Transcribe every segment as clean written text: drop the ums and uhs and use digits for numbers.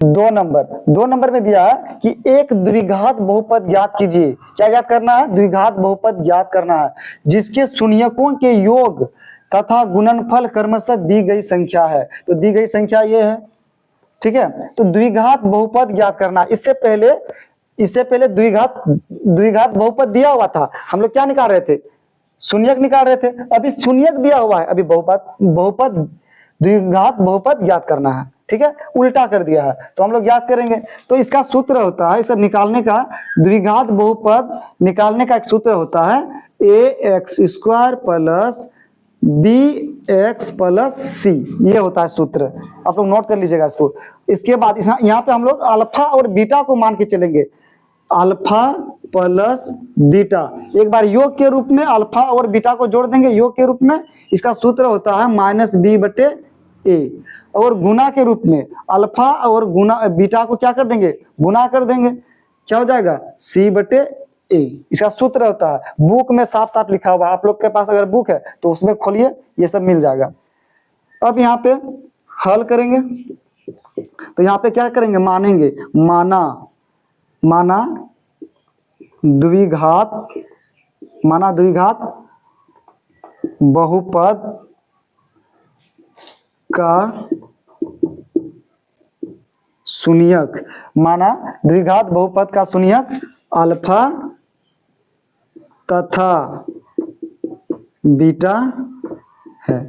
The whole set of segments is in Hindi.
दो नंबर में दिया है कि एक द्विघात बहुपद ज्ञात कीजिए। क्या ज्ञात करना है? द्विघात बहुपद ज्ञात करना है जिसके शून्यकों के योग तथा गुणनफल क्रमशः दी गई संख्या है। तो दी गई संख्या ये है, ठीक है। तो द्विघात बहुपद ज्ञात करना। इससे पहले द्विघात बहुपद दिया हुआ था, हम लोग क्या निकाल रहे थे? शून्यक निकाल रहे थे। अभी शून्यक दिया हुआ है, अभी बहुपद द्विघात बहुपद ज्ञात करना है, ठीक है। उल्टा कर दिया है तो हम लोग ज्ञात करेंगे। तो इसका सूत्र होता है, इसे निकालने का, द्विघात बहुपद निकालने का एक सूत्र होता है ax² plus bx plus c। ये होता है सूत्र, आप लोग नोट कर लीजिएगा इसको। इसके बाद यहाँ पे हम लोग अल्फा और बीटा को मान के चलेंगे, अल्फा प्लस बीटा। एक बार योग के रूप में अल्फा और बीटा को जोड़ देंगे योग के रूप में। इसका सूत्र होता है -b/a। और गुना के रूप में अल्फा और बीटा को क्या कर देंगे? गुना कर देंगे। क्या हो जाएगा? c/a। इसका सूत्र होता है, बुक में साफ साफ लिखा हुआ है। आप लोग के पास अगर बुक है तो उसमें खोलिए, ये सब मिल जाएगा। अब यहाँ पे हल करेंगे तो यहाँ पे क्या करेंगे? मानेंगे, माना द्विघात बहुपद का शून्यक, माना द्विघात बहुपद का शून्यक अल्फा तथा बीटा है।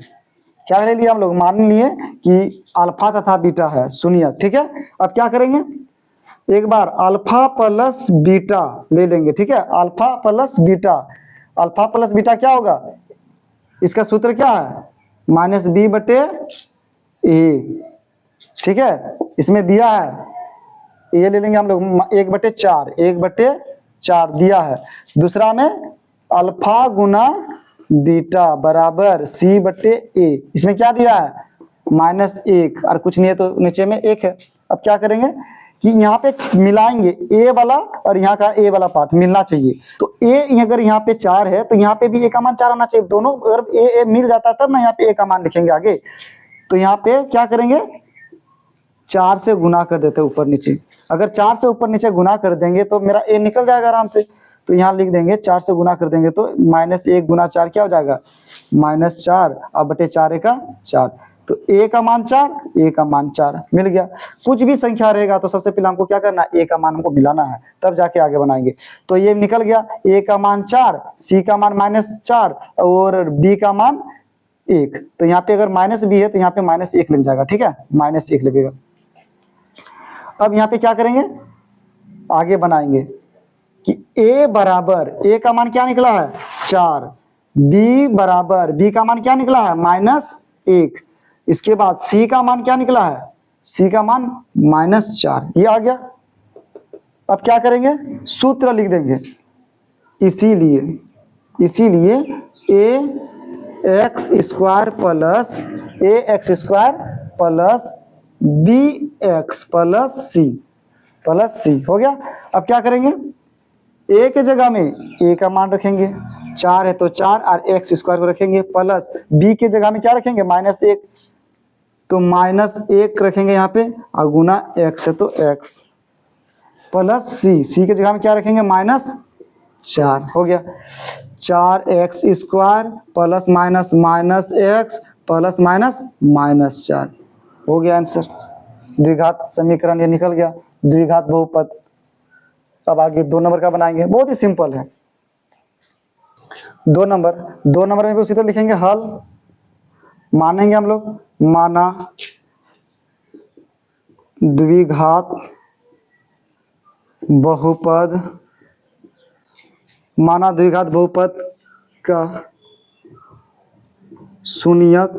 क्या ले लिया हम लोग? मान लिए कि अल्फा तथा बीटा है शून्यक, ठीक है। अब क्या करेंगे? एक बार अल्फा प्लस बीटा ले लेंगे, ठीक है। अल्फा प्लस बीटा क्या होगा? इसका सूत्र क्या है? -b/a, ठीक है। इसमें दिया है, ये ले लेंगे हम लोग 1/4 दिया है। दूसरा में अल्फा गुना बीटा बराबर c/a। इसमें क्या दिया है? -1, और कुछ नहीं है तो नीचे में 1 है। अब क्या करेंगे कि यहाँ पे मिलाएंगे a वाला और यहाँ का a वाला पार्ट मिलना चाहिए। तो a अगर यहाँ पे 4 है तो यहाँ पे भी a का मान 4 होना चाहिए। दोनों अगर a मिल जाता है तब ना यहाँ पे a का मान लिखेंगे आगे। तो यहाँ पे क्या करेंगे? 4 से गुना कर देते ऊपर नीचे। अगर 4 से ऊपर नीचे गुना कर देंगे तो मेरा a निकल जाएगा आराम से। तो यहाँ लिख देंगे 4 से गुना कर देंगे तो -1 गुना 4 क्या हो जाएगा? -4 और बटे 4 का 4। तो a का मान 4, a का मान 4 मिल गया। कुछ भी संख्या रहेगा तो सबसे पहले हमको क्या करना है? a का मान हमको मिलाना है, तब जाके आगे बनाएंगे। तो ये निकल गया, a का मान 4, c का मान -4 और b का मान 1। तो यहाँ पे अगर -b है तो यहाँ पे -1 लग जाएगा, ठीक है। -1 लगेगा। अब यहाँ पे क्या करेंगे? आगे बनाएंगे कि a का मान क्या निकला है? 4। b का मान क्या निकला है? -1। इसके बाद c का मान क्या निकला है? c का मान -4। ये आ गया। अब क्या करेंगे? सूत्र लिख देंगे। इसीलिए ax² plus bx plus c हो गया। अब क्या करेंगे? a के जगह में a का मान रखेंगे, 4 है तो 4 और x² को रखेंगे, प्लस b के जगह में क्या रखेंगे? -1 तो -1 रखेंगे यहाँ पे, और गुना x है तो x, प्लस c के जगह में क्या रखेंगे? -4 हो गया। 4x² प्लस -x प्लस -4 हो गया आंसर। द्विघात समीकरण ये निकल गया, द्विघात बहुपद। अब आगे 2 नंबर का बनाएंगे, बहुत ही सिंपल है। 2 नंबर में भी उसी तरह लिखेंगे हल। मानेंगे हम लोग, माना द्विघात बहुपद का शून्यक,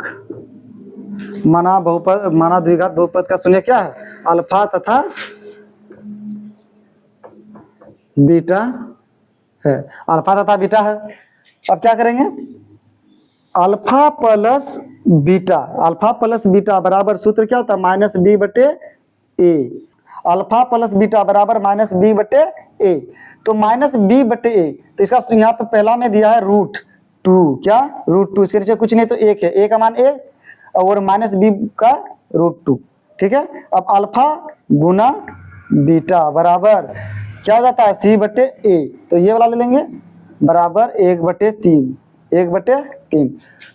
माना द्विघात बहुपद का शून्यक क्या है? अल्फा तथा बीटा है, अल्फा तथा बीटा है। अब क्या करेंगे? अल्फा प्लस बीटा बराबर सूत्र क्या होता है? -b/a। अल्फा प्लस बीटा बराबर -b/a। तो -b/a, तो इसका यहाँ पे पहला में दिया है √2। क्या? √2। इसके नीचे कुछ नहीं तो 1 है, a का मान 1 और -b का √2। ठीक है। अब अल्फा गुना बीटा बराबर क्या हो जाता है, सी बटे ए। तो ये वाला ले लेंगे बराबर 1/3, 1/3।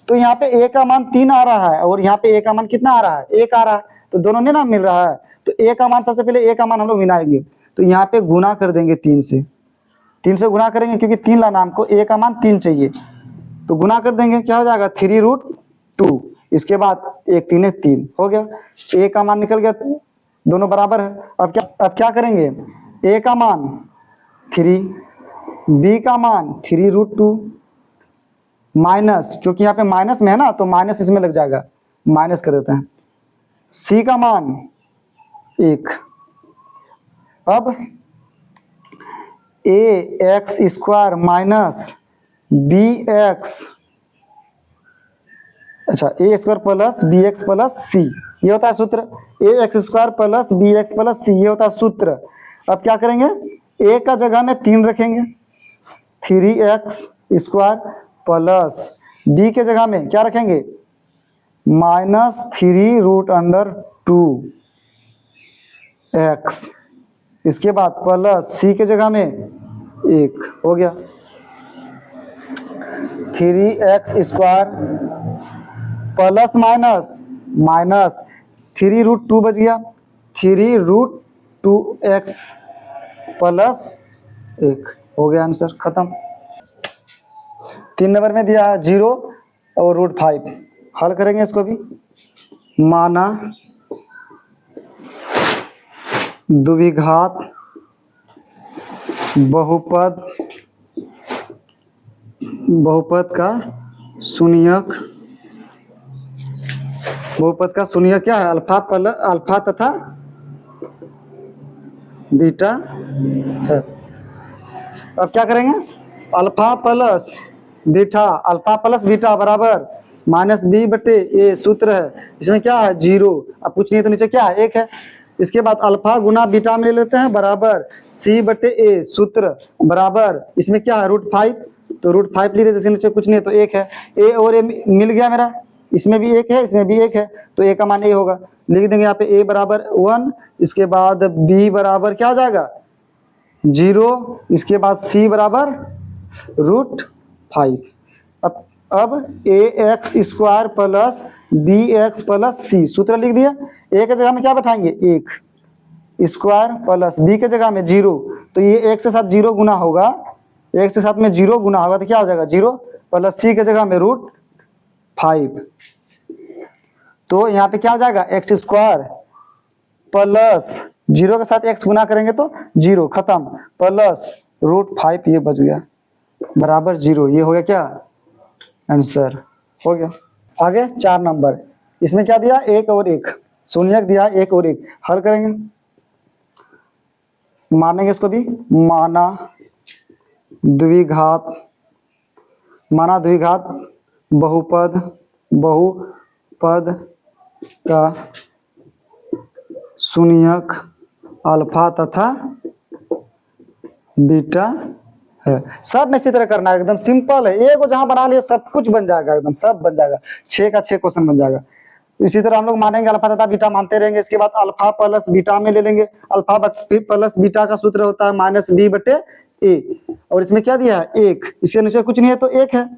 तो यहाँ पे ए का मान 3 आ रहा है और यहाँ पे ए का मान कितना आ रहा है, 1 आ रहा है, तो दोनों ने ना मिल रहा है। तो ए का मान सबसे पहले ए का मान हम लोग मिलाएंगे, तो यहाँ पे गुना कर देंगे 3 से, 3 से गुना करेंगे क्योंकि 3 लाना हमको, ए का मान 3 चाहिए, तो गुना कर देंगे, क्या हो जाएगा 3√2। इसके बाद 1 3 3 हो गया, ए का मान निकल गया, दोनों बराबर है। अब क्या करेंगे, ए का मान 3, बी का मान 3√2 माइनस, क्योंकि यहाँ पे माइनस में है ना तो माइनस इसमें लग जाएगा, माइनस कर देते हैं, सी का मान 1। अब ax² माइनस bx, अच्छा a² plus bx plus c, ये होता है सूत्र, ax² plus bx plus c, ये होता है सूत्र। अब क्या करेंगे, a का जगह में 3 रखेंगे, 3x² प्लस b के जगह में क्या रखेंगे, -3√2x, इसके बाद प्लस c के जगह में 1 हो गया, 3x² प्लस माइनस 3√2 बच गया, 3√2x प्लस 1 हो गया, आंसर खत्म। 3 नंबर में दिया है 0 और √5, हल करेंगे इसको भी। माना द्विघात बहुपद का शून्यक क्या है, अल्फा तथा बीटा है। अब क्या करेंगे, अल्फा प्लस बीटा बराबर -b/a सूत्र है, इसमें क्या है 0, अब कुछ नहीं तो नीचे क्या है 1 है। इसके बाद अल्फा गुना बीटा में ले लेते हैं बराबर c/a सूत्र बराबर, इसमें क्या है √5, तो √5 ले लेते, इसके नीचे कुछ नहीं तो 1 है, a और a मिल गया मेरा, इसमें भी 1 है इसमें भी 1 है, तो a का मान a होगा, लिख देंगे यहाँ पे a बराबर 1, इसके बाद b बराबर क्या हो जाएगा 0, इसके बाद c बराबर √5। अब ax² plus bx plus c सूत्र लिख दिया, a के जगह में क्या बैठाएंगे 1 स्क्वायर प्लस b के जगह में 0, तो ये 1 के साथ 0 गुना होगा, 1 के साथ में 0 गुना होगा तो क्या हो जाएगा 0 प्लस c के जगह में √5, तो यहाँ पे क्या हो जाएगा x² प्लस 0 के साथ x गुना करेंगे तो 0 खत्म, प्लस √5 ये बच गया बराबर 0, ये हो गया क्या आंसर हो गया। आगे 4 नंबर, इसमें क्या दिया 1 और 1, शून्यक दिया 1 और 1, हल करेंगे, मानेंगे इसको भी। माना द्विघात बहुपद का शून्यक अल्फा तथा बीटा है। सब में इसी तरह करना है, एकदम सिंपल है, एक को जहां बना लिया सब कुछ बन जाएगा, एकदम सब बन जाएगा, 6 का 6 क्वेश्चन बन जाएगा। इसी तरह हम लोग मानेंगे अल्फा तथा बीटा मानते रहेंगे, इसके बाद अल्फा प्लस बीटा में ले लेंगे, अल्फा प्लस बीटा का सूत्र होता है -b/a, और इसमें क्या दिया है 1, इसके नीचे कुछ नहीं है तो 1 है,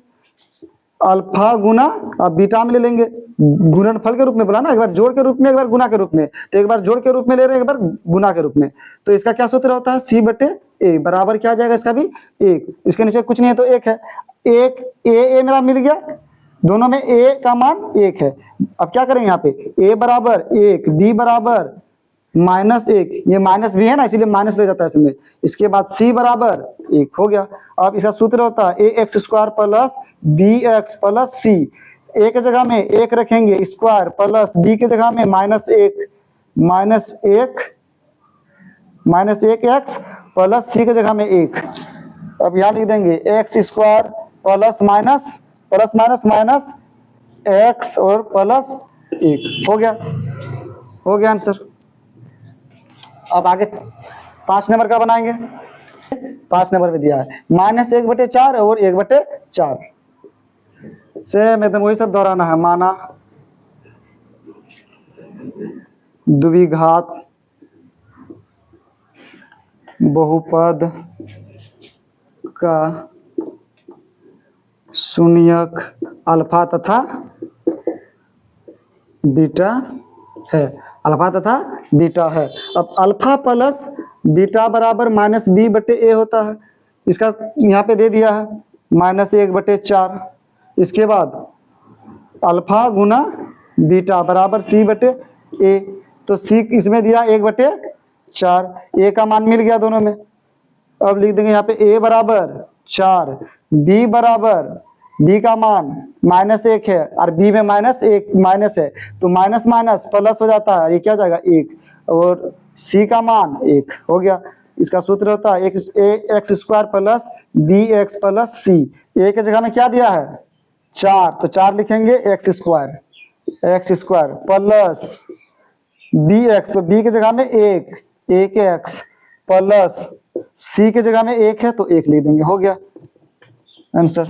अल्फा गुना अब बीटा में ले लेंगे, गुणनफल के रूप में बोला ना, एक बार जोड़ के रूप में एक बार गुना के रूप में, तो एक बार जोड़ के रूप में ले रहे हैं एक बार गुना के रूप में, तो इसका क्या सूत्र होता है c/a बराबर क्या आ जाएगा इसका भी 1, इसके नीचे कुछ नहीं है तो 1 है, 1 a मेरा मिल गया, दोनों में a का मान 1 है। अब क्या करेंगे यहाँ पे a बराबर 1, b बराबर -1, ये माइनस भी है ना इसीलिए माइनस ले जाता है इसमें, इसके बाद c बराबर 1 हो गया। अब इसका सूत्र होता है ax² plus bx plus c, a के जगह में 1 रखेंगे स्क्वायर प्लस b के जगह में -1x प्लस c के जगह में 1, अब यहाँ लिख देंगे x² प्लस माइनस x और प्लस 1 हो गया आंसर। अब आगे 5 नंबर का बनाएंगे, 5 नंबर में दिया है -1/4 और 1/4, सेम एकदम वही सब दोहराना है। द्विघात बहुपद का शून्यक अल्फा तथा बीटा है। अल्फा तथा बीटा है। अब अल्फा प्लस बीटा बराबर माइनस बी बटे ए होता है। इसका यहाँ पे दे दिया है -1/4। इसके बाद अल्फा गुना बीटा बराबर सी बटे ए, तो सी इसमें दिया 1/4, ए का मान मिल गया दोनों में। अब लिख देंगे यहाँ पे ए बराबर 4, बी बराबर, बी का मान -1 है और बी में माइनस है, तो माइनस माइनस प्लस हो जाता है, ये क्या हो जाएगा 1, और सी का मान 1 हो गया। इसका सूत्र होता है x² plus B x plus C. A की जगह में क्या दिया है 4, तो 4 लिखेंगे x² प्लस बी एक्स, तो बी की जगह में 1x प्लस सी की जगह में 1 है तो 1 लिख देंगे, हो गया आंसर।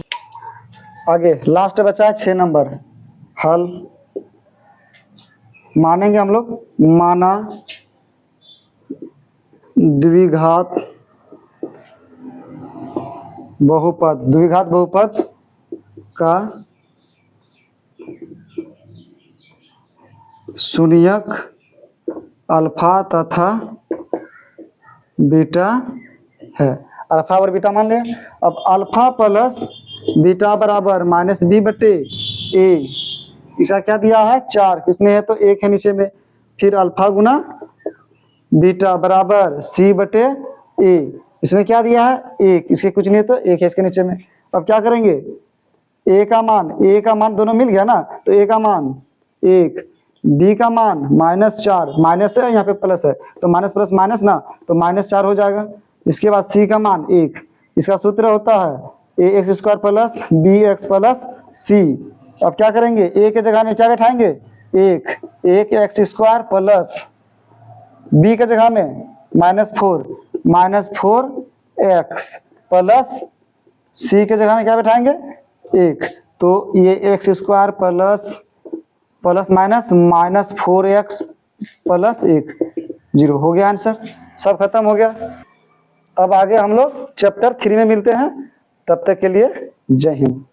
आगे लास्ट बचा है 6 नंबर हल। मानेंगे हम लोग, माना द्विघात बहुपद का शून्यक अल्फा तथा बीटा है। अल्फा और बीटा मान लें। अब अल्फा प्लस बीटा बराबर -b बटे ए, इसका क्या दिया है 4, किसमें है तो 1 है नीचे में। फिर अल्फा गुना बीटा बराबर सी बटे ए, इसमें क्या दिया है 1, इसके कुछ नहीं है तो 1 है इसके नीचे में। अब क्या करेंगे, ए का मान दोनों मिल गया ना, तो ए का मान 1, बी का मान -4, माइनस है यहाँ पे प्लस है, तो माइनस प्लस माइनस ना, तो -4 हो जाएगा। इसके बाद सी का मान 1, इसका सूत्र होता है ax² plus B x plus C. अब क्या करेंगे, ए के जगह में क्या बैठाएंगे 1 x² प्लस बी के जगह में -4x प्लस सी के जगह में क्या बैठाएंगे 1, तो ये x² plus minus -4x plus 1, 0 हो गया आंसर। सब खत्म हो गया। अब आगे हम लोग चैप्टर 3 में मिलते हैं, तब तक के लिए जय हिंद।